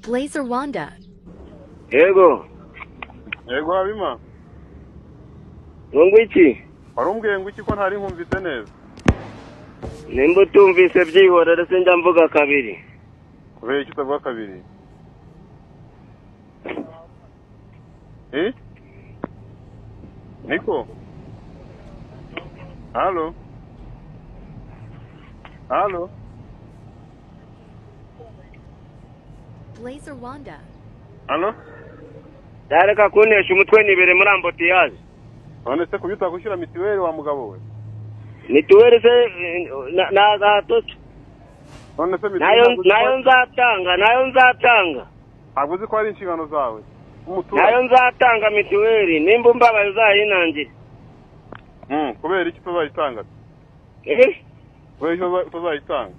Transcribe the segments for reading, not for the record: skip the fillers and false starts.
Blazer Wanda. Yego. Yego Habima. Ngo iki? Warumbwiye ngo iki ko ntari nkumvise neza. Nimba utumvise byihorera se njya mvuga kabiri. Kubera iki utavuga kabiri? Niko. Halo. Halo. Blazer Wanda. Halo. Dareka kunesha umutwe nibere muri ambotiyaje. None se kubita gushyira mitiweli wa mugabo we? Mitiweli se nagatose. None se nayo nzatanga. Ntabwo uzi ko ari inshingano zawe. Nayo nzatanga mitiweli nimba umbabaye uzayinangire. Kubera iki tuzayitanga? Kubera iki tuzayitanga?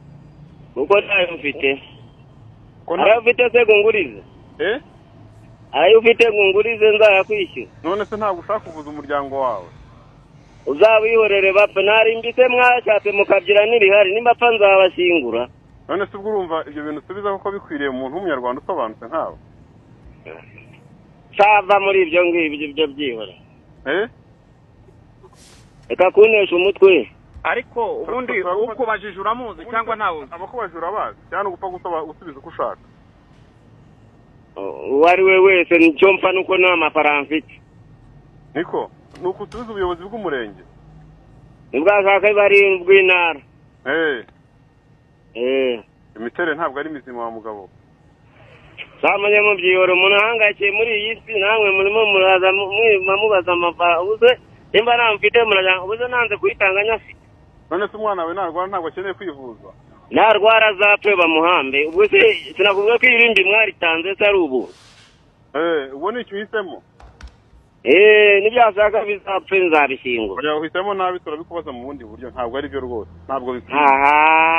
Kuko nayo mfite. Arayo ufite se gungurize? Arayo ufite gungurize nzayakwishyura. None se ntabwo ushaka kuvuza umuryango wawe? Uzabihorere bapfa narimbise mwashatse mukabyira n'irihari nimba apfa nzabashyingura. None se ubwo urumva ibyo bintu usubiza koko bikwiriye umuntu w'umunyarwanda usobanutse nkawe? Sava muri ibyo ngibyo ibyo byihora. Reka kunesha umutwe. Ariko ubundi ukubajije uramuzi cyangwa ntawe? Abakubajije urabazi cyane gupfa gusubiza uko ushaka. Uwari we wese nicyo mpfa nuko nta mafaranga mfite. Niko nuko usubiza ubuyobozi bw'umurenge. Nibwashaka bari bw'intara. Imitere ntabwo ari mizima wa mugabo. Samanye mu byihoro umuntu ahangakiye muri iyi si namwe murimo muraza mubaza amafaranga ubuze nimba namfite murajya ubuze nanze kuyitanga nyafite. None se umwana we narwara ntabwo akeneye kwivuza? Narwara zapfe bamuhambe ubwo se sinakuvuga ko irindi mwaritanze se ari ubu. Ubu ni icyo uhisemo? Nibyashaka bizapfe nzabishyingura. Oya uhisemo nabi turabikubaza mu bundi buryo ntabwo ari byo rwose. Ntabwo bikwiye. Aha